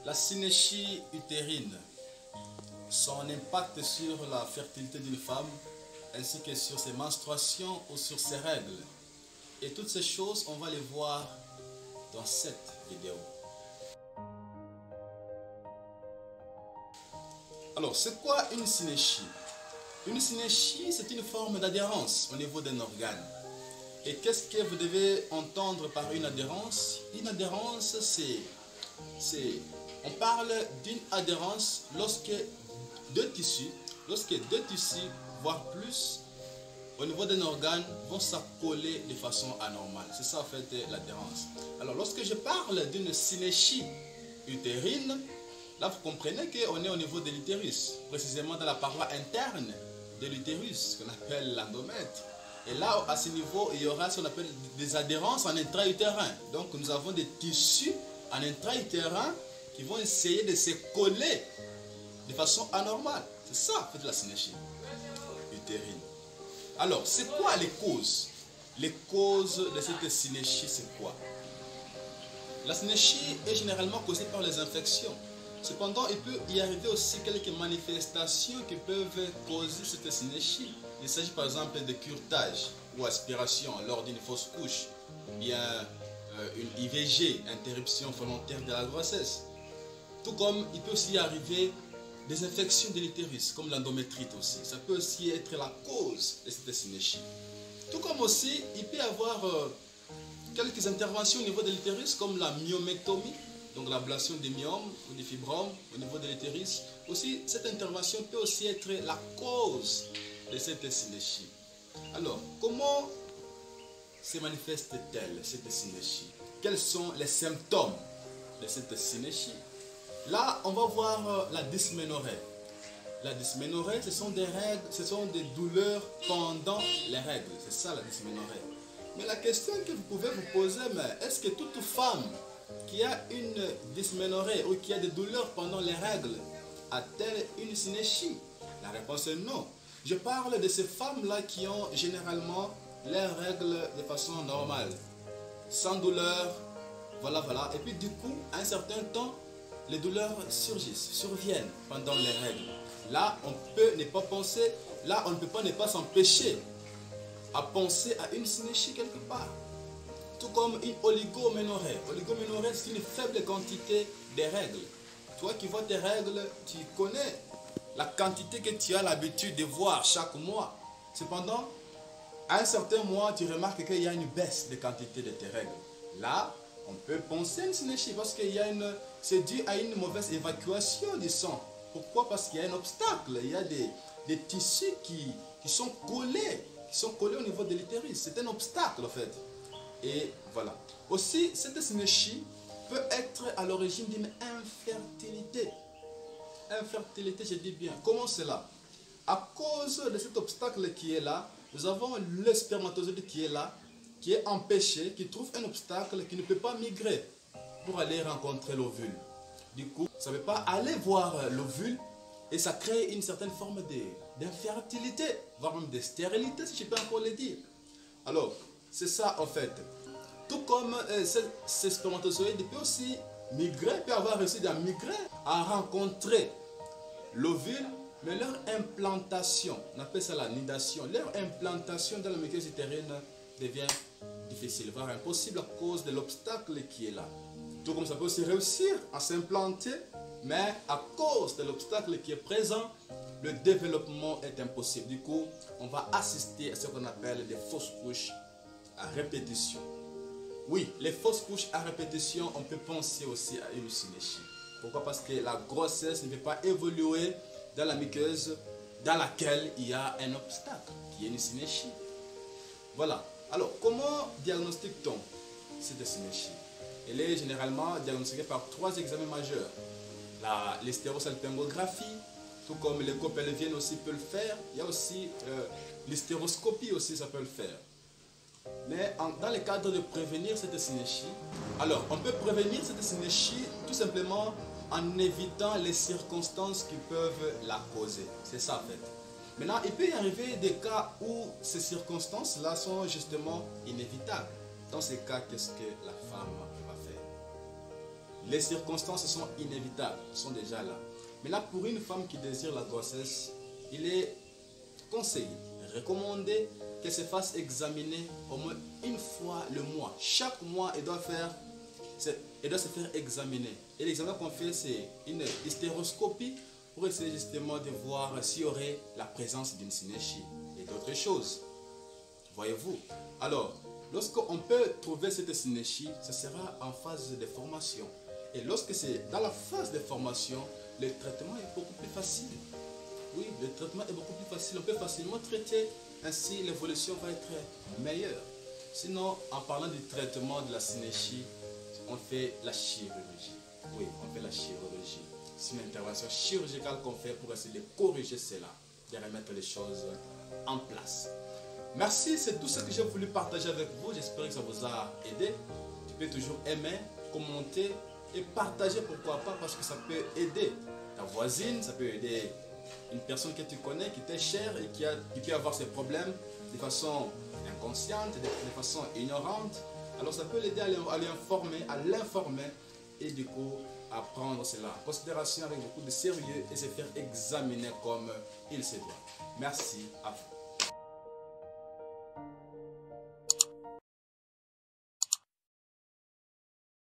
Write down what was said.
La synéchie utérine, son impact sur la fertilité d'une femme, ainsi que sur ses menstruations ou sur ses règles. Et toutes ces choses, on va les voir dans cette vidéo. Alors, c'est quoi une synéchie? Une synéchie, c'est une forme d'adhérence au niveau d'un organe. Et qu'est-ce que vous devez entendre par une adhérence? Une adhérence, on parle d'une adhérence lorsque deux tissus, voire plus, au niveau d'un organe, vont s'accoler de façon anormale. C'est ça en fait l'adhérence. Alors lorsque je parle d'une synéchie utérine, là vous comprenez qu'on est au niveau de l'utérus, précisément dans la paroi interne de l'utérus, qu'on appelle l'endomètre. Et là, à ce niveau, il y aura ce qu'on appelle des adhérences en intra-utérin. Donc nous avons des tissus en intra-utérin qui vont essayer de se coller de façon anormale. C'est ça, en fait, la synéchie utérine. Alors, c'est quoi les causes? Les causes de cette synéchie, c'est quoi? La synéchie est généralement causée par les infections. Cependant, il peut y arriver aussi quelques manifestations qui peuvent causer cette synéchie. Il s'agit par exemple de curetage ou aspiration lors d'une fausse couche. Il y a une IVG, interruption volontaire de la grossesse. Tout comme il peut aussi arriver des infections de l'utérus, comme l'endométrite aussi. Ça peut aussi être la cause de cette synéchie. Tout comme aussi, il peut y avoir quelques interventions au niveau de l'utérus, comme la myomectomie, donc l'ablation des myomes ou des fibromes au niveau de l'utérus. Aussi, cette intervention peut aussi être la cause de cette synéchie. Alors, comment se manifeste-t-elle cette synéchie? Quels sont les symptômes de cette synéchie? Là, on va voir la dysménorrhée. La dysménorrhée, ce sont des règles, ce sont des douleurs pendant les règles. C'est ça la dysménorrhée. Mais la question que vous pouvez vous poser, est-ce que toute femme qui a une dysménorrhée ou qui a des douleurs pendant les règles a-t-elle une synéchie? La réponse est non. Je parle de ces femmes-là qui ont généralement leurs règles de façon normale, sans douleur, voilà. Et puis du coup, à un certain temps, les douleurs surviennent pendant les règles. Là, on peut ne pas penser, là, on ne peut pas ne pas s'empêcher à penser à une synéchie quelque part. Tout comme une oligoménorrhée. Oligoménorrhée, c'est une faible quantité de règles. Toi qui vois tes règles, tu connais la quantité que tu as l'habitude de voir chaque mois. Cependant, à un certain mois, tu remarques qu'il y a une baisse de quantité de tes règles. Là, on peut penser à une synéchie parce que c'est dû à une mauvaise évacuation du sang. Pourquoi? Parce qu'il y a un obstacle. Il y a des tissus qui sont collés au niveau de l'utérus. C'est un obstacle en fait. Et voilà. Aussi, cette synéchie peut être à l'origine d'une infertilité. Infertilité, je dis bien. Comment cela? À cause de cet obstacle qui est là, nous avons le spermatozoïde qui est là, qui est empêché, qui trouve un obstacle, qui ne peut pas migrer pour aller rencontrer l'ovule. Du coup, ça ne peut pas aller voir l'ovule et ça crée une certaine forme d'infertilité, voire même de stérilité, si je peux encore le dire. Alors, c'est ça en fait. Tout comme ces spermatozoïdes peut aussi migrer, peut avoir réussi à migrer, à rencontrer l'ovule, mais leur implantation, on appelle ça la nidation, leur implantation dans la muqueuse utérine devient difficile, voire impossible à cause de l'obstacle qui est là. Tout comme ça peut aussi réussir à s'implanter, mais à cause de l'obstacle qui est présent, le développement est impossible. Du coup, on va assister à ce qu'on appelle des fausses couches à répétition. Oui, les fausses couches à répétition, on peut penser aussi à une synéchie. Pourquoi? Parce que la grossesse ne peut pas évoluer dans la muqueuse dans laquelle il y a un obstacle, qui est une synéchie. Voilà. Alors, comment diagnostique-t-on cette synéchie? Elle est généralement diagnostiquée par 3 examens majeurs. L'hystérosalpingographie, tout comme l'écho pelvienne aussi peut le faire. Il y a aussi l'hystéroscopie aussi, ça peut le faire. Mais dans le cadre de prévenir cette synéchie, alors on peut prévenir cette synéchie tout simplement en évitant les circonstances qui peuvent la causer. C'est ça en fait. Maintenant, il peut y arriver des cas où ces circonstances-là sont justement inévitables. Dans ces cas, qu'est-ce que la femme va faire? Les circonstances sont inévitables, sont déjà là. Mais là, pour une femme qui désire la grossesse, il est conseillé, recommandé qu'elle se fasse examiner au moins une fois le mois. Chaque mois, elle doit se faire examiner. Et l'examen qu'on fait, c'est une hystéroscopie pour essayer justement de voir s'il y aurait la présence d'une synéchie et d'autres choses. Voyez-vous? Alors, lorsqu'on peut trouver cette synéchie, ce sera en phase de formation. Et lorsque c'est dans la phase de formation, le traitement est beaucoup plus facile. Oui, le traitement est beaucoup plus facile. On peut facilement traiter, ainsi l'évolution va être meilleure. Sinon, en parlant du traitement de la synéchie, on fait la chirurgie. Oui, on fait la chirurgie. C'est une intervention chirurgicale qu'on fait pour essayer de corriger cela, de remettre les choses en place. Merci, c'est tout ce que j'ai voulu partager avec vous. J'espère que ça vous a aidé. Tu peux toujours aimer, commenter et partager, pourquoi pas, parce que ça peut aider ta voisine, ça peut aider une personne que tu connais, qui t'est chère et qui peut avoir ses problèmes de façon inconsciente, de façon ignorante. Alors ça peut l'aider à l'informer et du coup à prendre cela en considération avec beaucoup de sérieux et se faire examiner comme il se doit. Merci à vous.